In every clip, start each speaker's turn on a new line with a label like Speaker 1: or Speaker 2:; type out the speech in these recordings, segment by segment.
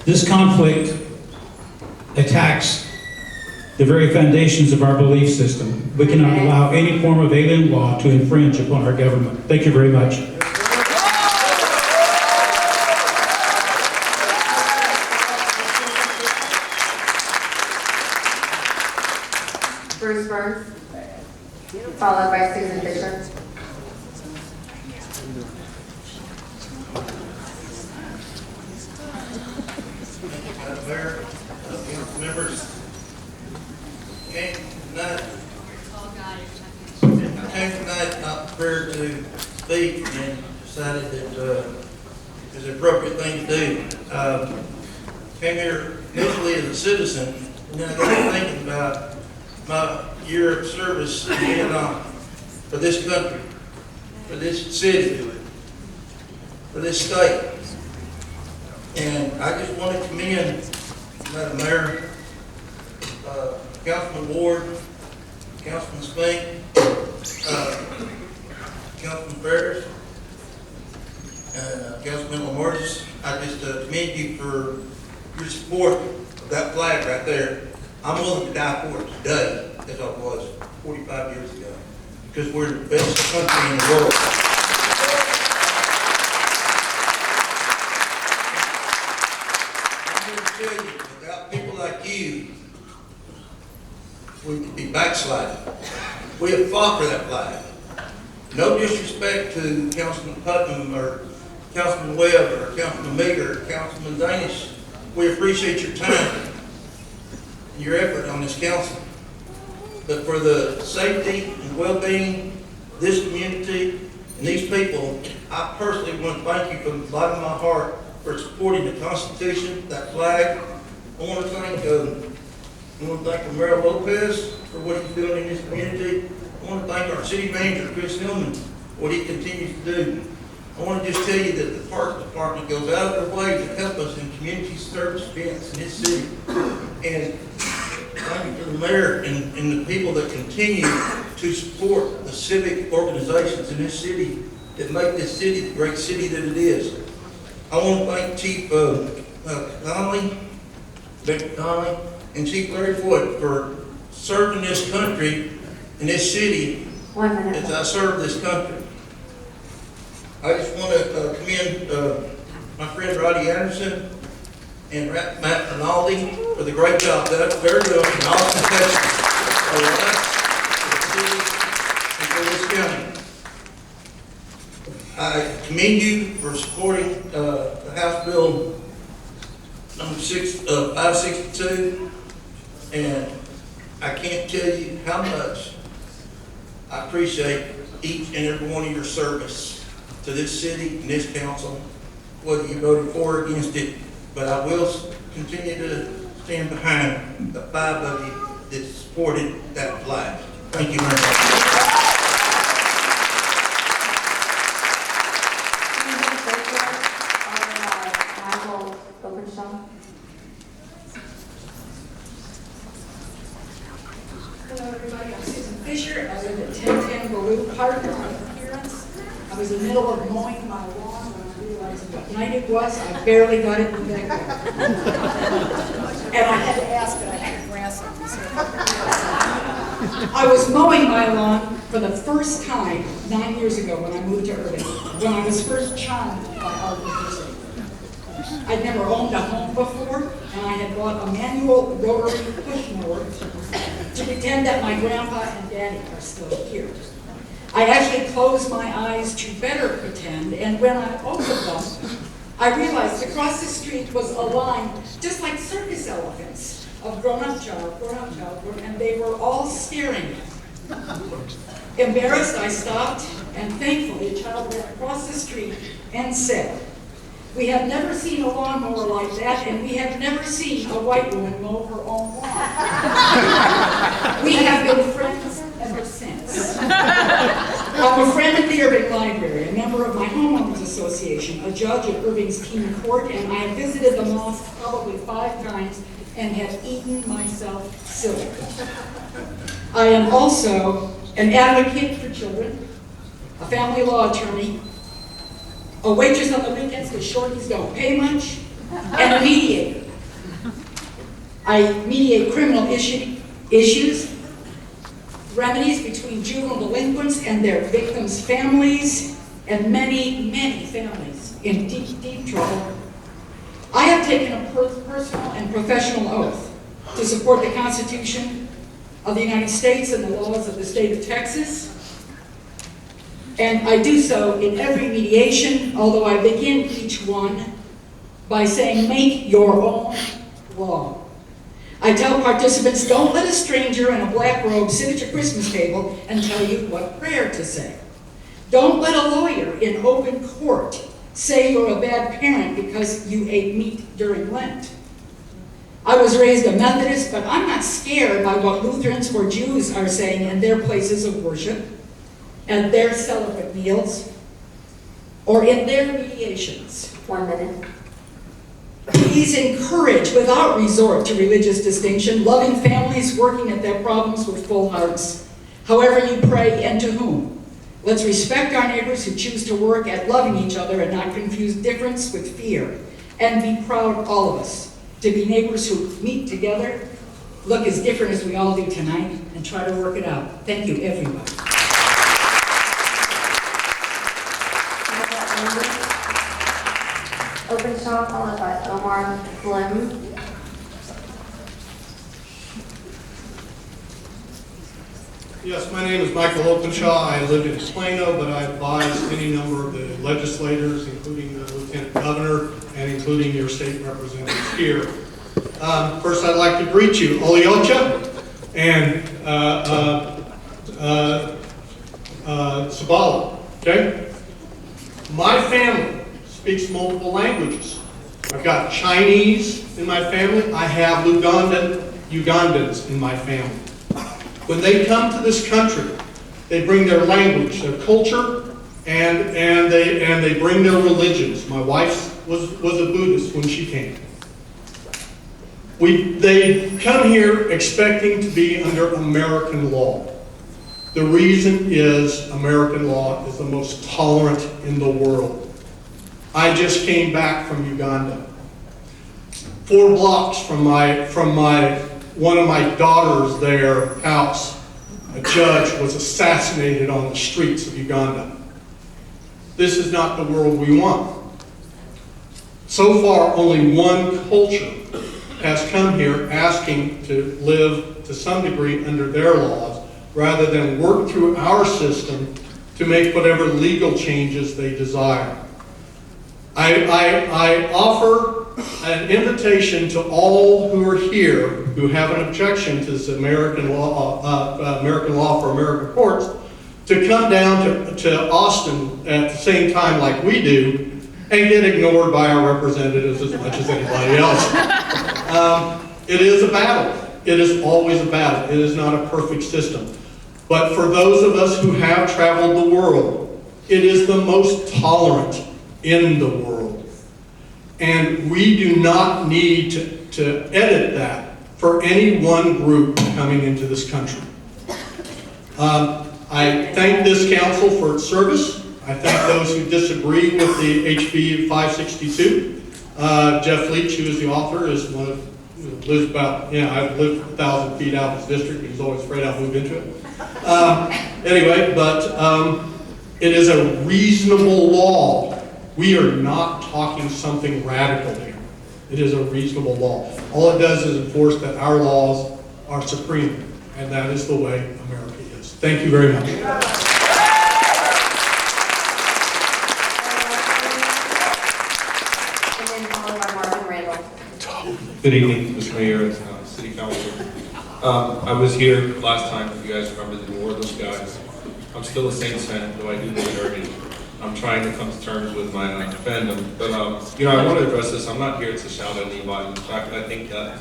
Speaker 1: This conflict attacks the very foundations of our belief system. We cannot allow any form of alien law to infringe upon our government. Thank you very much.
Speaker 2: Bruce Burns, followed by Susan Fisher.
Speaker 3: Mayor, members, came tonight. I came tonight not prepared to speak and decided that it was the appropriate thing to do. Came here initially as a citizen, and then I got thinking about my year of service in Vietnam for this country, for this city, for this state. And I just want to commend Madam Mayor, Councilman Ward, Councilman Spink, Councilman Ferris, and Councilman Lamartis. I just commend you for your support of that flag right there. I'm willing to die for it today, as I was 45 years ago, because we're the best country in the world. Tell you, without people like you, we could be backsliding. We have fought for that flag. No disrespect to Councilman Putnam or Councilman Webb or Councilman Meager or Councilman Danish. We appreciate your time and your effort on this council. But for the safety and well-being of this community and these people, I personally want to thank you from the bottom of my heart for supporting the Constitution, that flag. I want to thank Romero Lopez for what he's doing in this community. I want to thank our city manager, Chris Hillman, for what he continues to do. I want to just tell you that the Parks Department goes out of their way to help us in community service events in this city. And thank you to the mayor and the people that continue to support the civic organizations in this city that make this city the great city that it is. I want to thank Chief Connolly, Victor Connolly, and Chief Larry Floyd for serving this country and this city as I serve this country. I just want to commend my friend Roddy Anderson and Matt Rinaldi for the great job that they're doing in Austin, Texas, for us, for the city, and for this county. I commend you for supporting the House Bill number 562, and I can't tell you how much I appreciate each and every one of your service to this city and this council, whether you voted for or against it. But I will continue to stand behind the 5 of you that supported that flag. Thank you very much.
Speaker 4: Hello everybody, I'm Susan Fisher. I live at 1010 Baloo Park in appearance. I was in the middle of mowing my lawn when I realized what night it was. I barely got it in the backyard. And I had to ask that I had grass on this. I was mowing my lawn for the first time 9 years ago when I moved to Irving, when I was first charmed by our diversity. I'd never owned a home before, and I had bought a manual rotary push mower to pretend that my grandpa and daddy are still here. I actually closed my eyes to better pretend, and when I opened them, I realized across the street was a line, just like circus elephants, of grown-up child, and they were all staring at me. Embarrassed, I stopped, and thankfully a child ran across the street and said, "We have never seen a lawnmower like that, and we have never seen a white woman mow her own lawn." We have been friends ever since. I'm a friend at the Irving Library, a member of my homeowners association, a judge at Irving's Teen Court, and I have visited the mosque probably 5 times and have eaten myself silly. I am also an advocate for children, a family law attorney, a waitress on the weekends because shorties don't pay much, and a mediator. I mediate criminal issues, remedies between juvenile delinquents and their victims' families, and many, many families in deep, deep trouble. I have taken a personal and professional oath to support the Constitution of the United States and the laws of the state of Texas. And I do so in every mediation, although I begin each one by saying, make your own law. I tell participants, don't let a stranger in a black robe sit at your Christmas table and tell you what prayer to say. Don't let a lawyer in open court say you're a bad parent because you ate meat during Lent. I was raised a Methodist, but I'm not scared by what Lutherans or Jews are saying in their places of worship, at their celebrate meals, or in their mediations.
Speaker 2: 1 minute.
Speaker 4: Please encourage, without resort to religious distinction, loving families working at their problems with full hearts, however you pray and to whom. Let's respect our neighbors who choose to work at loving each other and not confuse difference with fear. And be proud, all of us, to be neighbors who meet together, look as different as we all do tonight, and try to work it out. Thank you, everybody.
Speaker 2: Openshaw, followed by Omar Slim.
Speaker 5: Yes, my name is Michael Openshaw. I live in Plano, but I advise any number of the legislators, including the Lieutenant Governor and including your state representatives here. First, I'd like to greet you, Oliocha and Sabala, okay? My family speaks multiple languages. I've got Chinese in my family. I have Ugandans in my family. When they come to this country, they bring their language, their culture, and they bring their religions. My wife was a Buddhist when she came. They come here expecting to be under American law. The reason is American law is the most tolerant in the world. I just came back from Uganda. 4 blocks from one of my daughters' their house, a judge was assassinated on the streets of Uganda. This is not the world we want. So far, only one culture has come here asking to live to some degree under their laws, rather than work through our system to make whatever legal changes they desire. I offer an invitation to all who are here who have an objection to this American law for American courts to come down to Austin at the same time like we do and get ignored by our representatives as much as anybody else. It is a battle. It is always a battle. It is not a perfect system. But for those of us who have traveled the world, it is the most tolerant in the world. And we do not need to edit that for any one group coming into this country. I thank this council for its service. I thank those who disagree with the HB 562. Jeff Leach, who is the author, is one of lives about, I've lived 1,000 feet out of his district. He's always afraid I'll move into it. Anyway, but it is a reasonable law. We are not talking something radical here. It is a reasonable law. All it does is enforce that our laws are supreme, and that is the way America is. Thank you very much.
Speaker 2: And then followed by Marvin Randall.
Speaker 6: Good evening, Mr. Mayor and City Council. I was here last time, if you guys remember the New Orleans guys. I'm still a Saints fan, though I do live in Irving. I'm trying to come to terms with my fandom. But, I want to address this. I'm not here to shout at anybody. In fact, I think that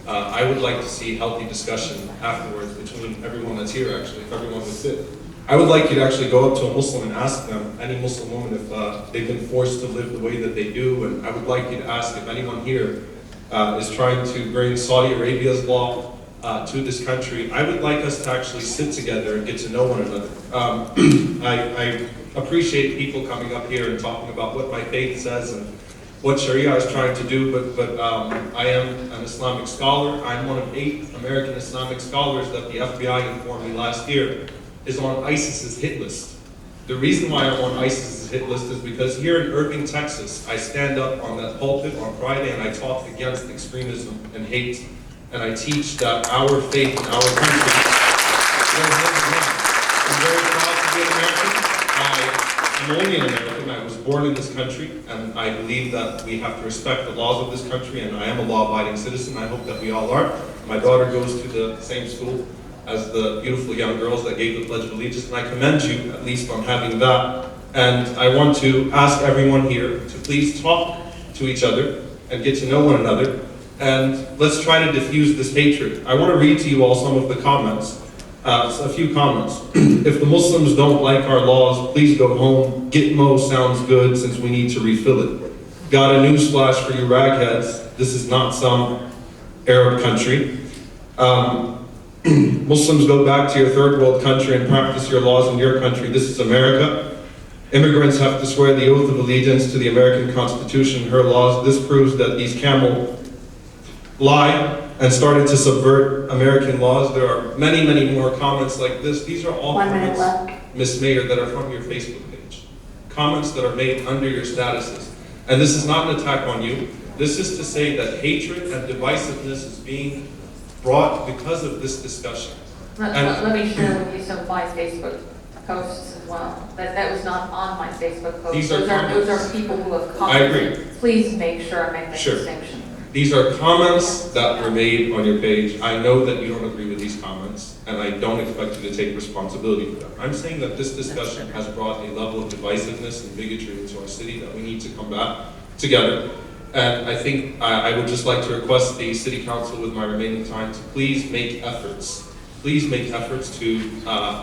Speaker 6: I would like to see healthy discussion afterwards between everyone that's here, actually, if everyone would sit. I would like you to actually go up to a Muslim and ask them, any Muslim woman, if they've been forced to live the way that they do. And I would like you to ask if anyone here is trying to bring Saudi Arabia's law to this country. I would like us to actually sit together and get to know one another. I appreciate people coming up here and talking about what my faith says and what Sharia is trying to do, but I am an Islamic scholar. I'm one of 8 American Islamic scholars that the FBI informed me last year is on ISIS's hit list. The reason why I'm on ISIS's hit list is because here in Irving, Texas, I stand up on that pulpit on Friday and I talk against extremism and hate. And I teach that our faith and our country goes hand in hand. I'm very proud to be an American. I'm only an American. I was born in this country, and I believe that we have to respect the laws of this country, and I am a law-abiding citizen. I hope that we all are. My daughter goes to the same school as the beautiful young girls that gave the Pledge of Allegiance, and I commend you, at least, on having that. And I want to ask everyone here to please talk to each other and get to know one another, and let's try to diffuse this hatred. I want to read to you all some of the comments. A few comments. If the Muslims don't like our laws, please go home. Gitmo sounds good since we need to refill it. Got a newsflash for you ragheads. This is not some Arab country. Muslims, go back to your third world country and practice your laws in your country. This is America. Immigrants have to swear the oath of allegiance to the American Constitution and her laws. This proves that these camel lie and started to subvert American laws. There are many, many more comments like this. These are all
Speaker 2: 1 minute
Speaker 6: comments,
Speaker 2: left.
Speaker 6: Ms. Mayor, that are from your Facebook page. Comments that are made under your statuses. And this is not an attack on you. This is to say that hatred and divisiveness is being brought because of this discussion.
Speaker 7: Let me share with you some of my Facebook posts as well. That was not on my Facebook post.
Speaker 6: These are
Speaker 7: Those are
Speaker 6: comments.
Speaker 7: people who have
Speaker 6: I agree.
Speaker 7: commented. Please make sure I make that
Speaker 6: Sure.
Speaker 7: distinction.
Speaker 6: These are comments that were made on your page. I know that you don't agree with these comments, and I don't expect you to take responsibility for them. I'm saying that this discussion has brought a level of divisiveness and bigotry into our city that we need to combat together. And I think I would just like to request the City Council, with my remaining time, to please make efforts to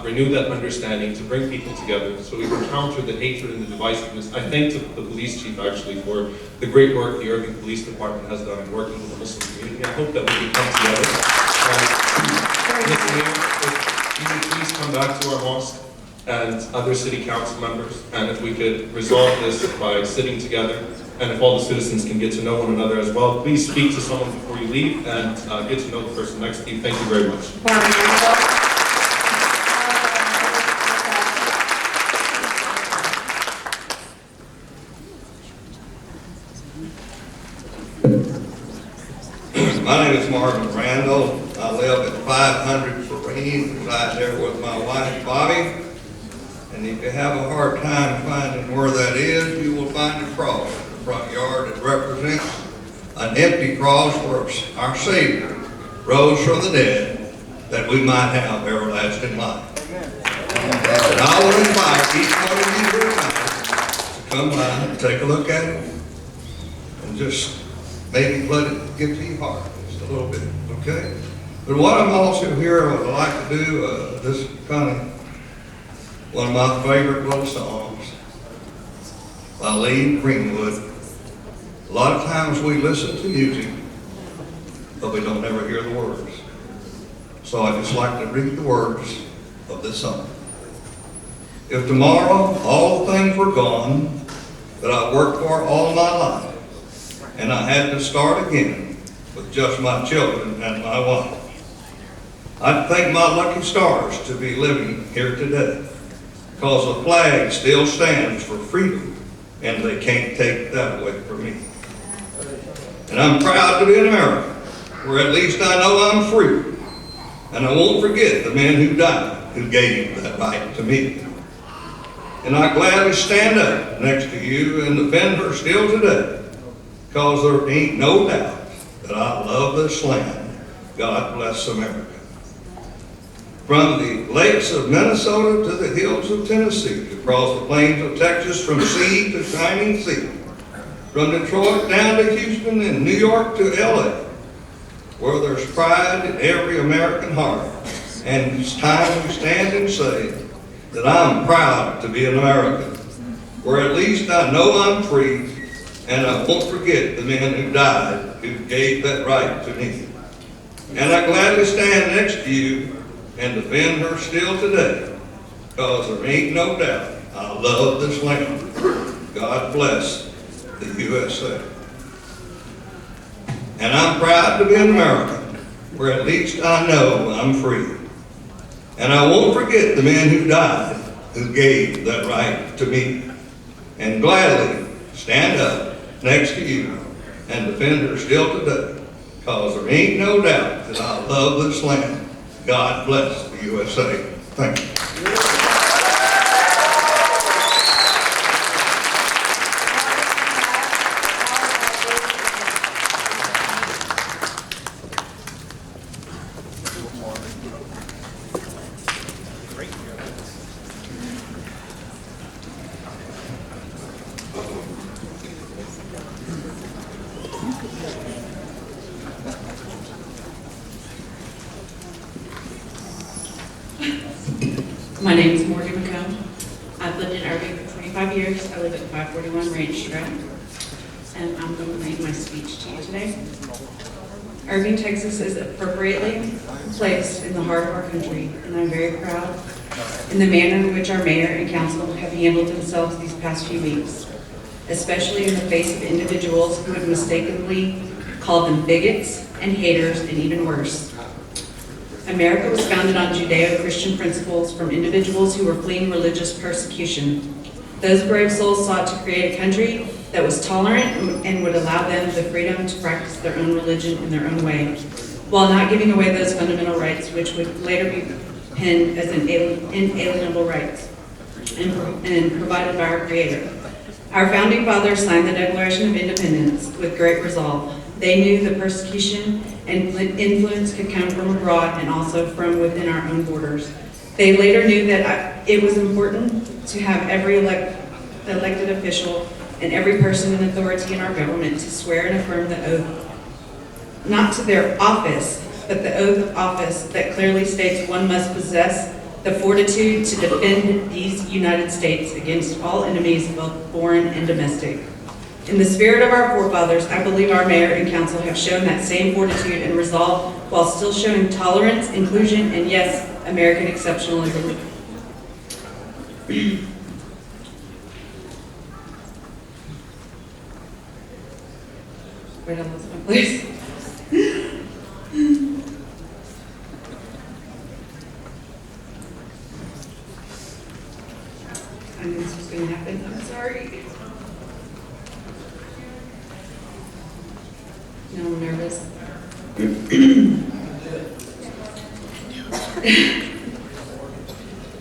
Speaker 6: renew that understanding, to bring people together so we can counter the hatred and the divisiveness. I thank the police chief actually for the great work the Irving Police Department has done in working with the Muslim community. I hope that we can come together. Mr. Mayor, if you would please come back to our mosque and other city council members, and if we could resolve this by sitting together, and if all the citizens can get to know one another as well, please speak to someone before you leave and get to know the person next to you. Thank you very much.
Speaker 3: My name is Marvin Randall. I live at 500 Serene, reside there with my wife Bobby. And if you have a hard time finding where that is, you will find a cross in the front yard that represents an empty cross where our Savior rose from the dead that we might have everlasting life. And I will invite each one of you here tonight to come by and take a look at it and just maybe let it get to your heart just a little bit, okay? But what I'm also here, what I like to do, this is kind of one of my favorite little songs by Lee Greenwood. A lot of times we listen to music, but we don't ever hear the words. So I just like to read the words of this song. If tomorrow all the things were gone that I've worked for all my life, and I had to start again with just my children and my wife, I'd thank my lucky stars to be living here today, because the flag still stands for freedom, and they can't take that away from me. And I'm proud to be an American, where at least I know I'm free, and I won't forget the men who died, who gave that right to me. And I gladly stand up next to you and defend her still today, because there ain't no doubt that I love this land. God bless America. From the lakes of Minnesota to the hills of Tennessee, across the plains of Texas, from sea to shining sea, from Detroit down to Houston and New York to LA, where there's pride in every American heart. And it's time we stand and say that I'm proud to be an American, where at least I know I'm free, and I won't forget the men who died, who gave that right to me. And I gladly stand next to you and defend her still today, because there ain't no doubt I love this land. God bless the USA.
Speaker 8: And I'm proud to be an American, where at least I know I'm free. And I won't forget the men who died, who gave that right to me, and gladly stand up next to you and defend her still today, because there ain't no doubt that I love this land. God bless the USA. Thank you.
Speaker 9: My name is Morgan McComb. I've lived in Irving for 25 years. I live at 541 Ranch Trail. And I'm going to read my speech to you today. Irving, Texas is appropriately placed in the heart of our country, and I'm very proud in the manner in which our mayor and council have handled themselves these past few weeks, especially in the face of individuals who have mistakenly called them bigots and haters and even worse. America was founded on Judeo-Christian principles from individuals who were fleeing religious persecution. Those brave souls sought to create a country that was tolerant and would allow them the freedom to practice their own religion in their own way, while not giving away those fundamental rights which would later be penned as inalienable rights and provided by our Creator. Our founding fathers signed the Declaration of Independence with great resolve. They knew the persecution and influence could come from abroad and also from within our own borders. They later knew that it was important to have every elected official and every person in authority in our government to swear and affirm the oath, not to their office, but the oath of office that clearly states one must possess the fortitude to defend these United States against all enemies, both foreign and domestic. In the spirit of our forefathers, I believe our mayor and council have shown that same fortitude and resolve while still showing tolerance, inclusion, and yes, American exceptionalism. Wait, I lost my place. I knew this was going to happen. I'm sorry. Now I'm nervous.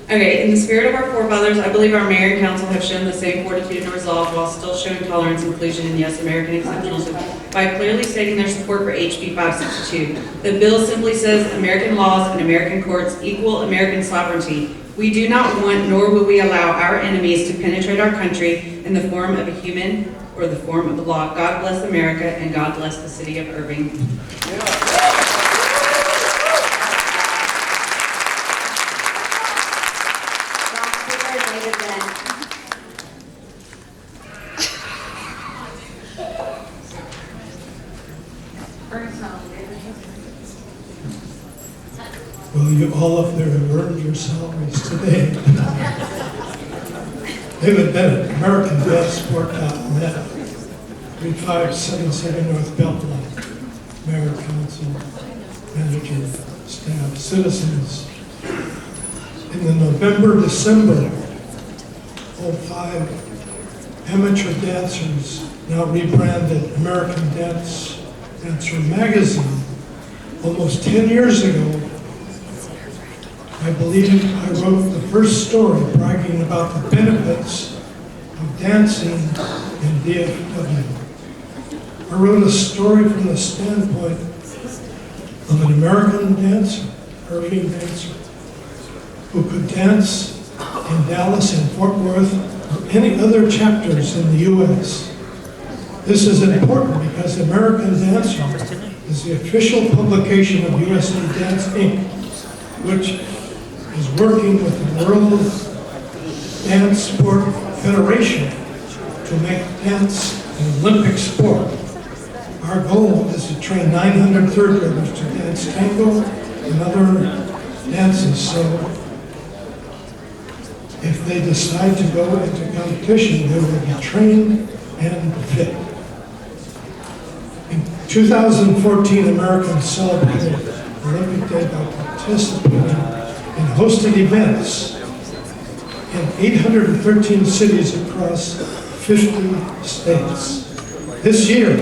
Speaker 9: Okay, in the spirit of our forefathers, I believe our mayor and council have shown the same fortitude and resolve while still showing tolerance, inclusion, and yes, American exceptionalism by clearly stating their support for HB 562. The bill simply says American laws and American courts equal American sovereignty. We do not want nor will we allow our enemies to penetrate our country in the form of a human or the form of the law. God bless America and God bless the city of Irving.
Speaker 10: Well, you all up there have earned your salaries today. David Bennett, AmericanDadSport.net, 3577 North Beltline, Mayor, Council, Manager, staff, citizens. In the November-December 05, amateur dancers, now rebranded American Dancer Magazine, almost 10 years ago, I believe I wrote the first story bragging about the benefits of dancing in DFW. I wrote a story from the standpoint of an American dancer, Irving dancer, who could dance in Dallas and Fort Worth or any other chapters in the U.S. This is important because American Dancer is the official publication of USA Dance Inc., which is working with the World Dance Sport Federation to make dance an Olympic sport. Our goal is to train 900 third graders to dance tango and other dances. So if they decide to go into competition, they will be trained and fit. In 2014, Americans celebrated Olympic Day by participating in hosted events in 813 cities across 50 states. This year,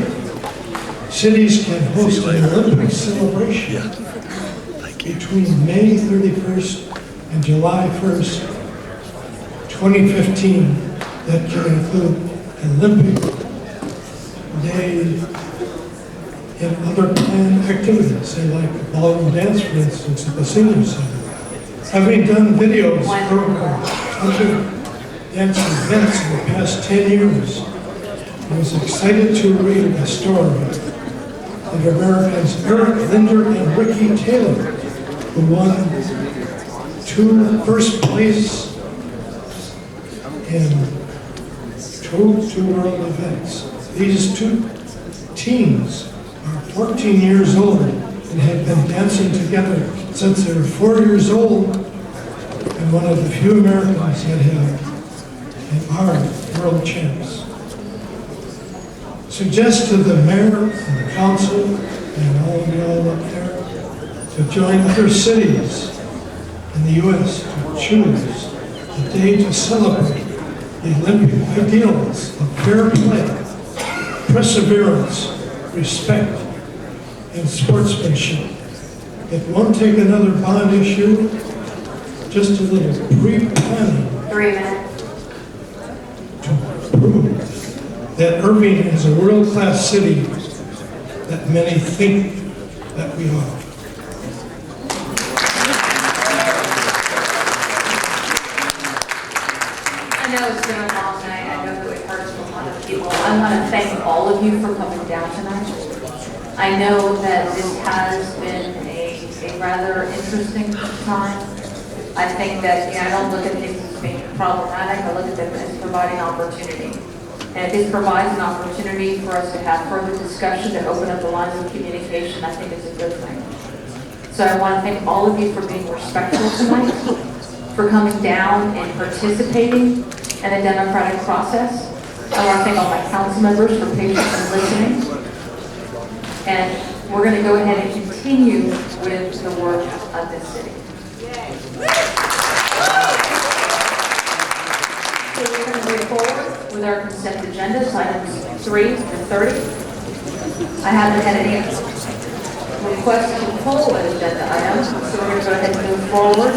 Speaker 10: cities can host an Olympic celebration between May 31st and July 1st, 2015, that can include Olympic Day and other planned activities, say like ballroom dance, for instance, at the senior center. Having done videos for other dance events in the past 10 years, I was excited to read a story of Americans Eric Linder and Ricky Taylor, who won 2 first place in two world events. These 2 teams are 14 years old and have been dancing together since they were 4 years old, and one of the few Americans that are world champs. Suggest to the mayor and the council and all of y'all up there to join other cities in the U.S. to choose a day to celebrate the Olympic ideals of fair play, perseverance, respect, and sportsmanship. It won't take another bond issue, just a little pre-planning
Speaker 2: 3 minutes.
Speaker 10: to prove that Irving is a world-class city that many think that we are.
Speaker 7: I know it's been a long night, I know that it hurts a lot of people. I want to thank all of you for coming down tonight. I know that this has been a rather interesting time. I think that, I don't look at things as being problematic, I look at them as providing opportunity. And if this provides an opportunity for us to have further discussion, to open up the lines of communication, I think it's a good thing. So I want to thank all of you for being respectful tonight, for coming down and participating in the democratic process. I want to thank all my council members for patience and listening. And we're going to go ahead and continue with the work of this city. So we're going to move forward with our consent agenda, items 3 to 30. I haven't had any requests to pull an agenda item, so we're going to go ahead and move forward.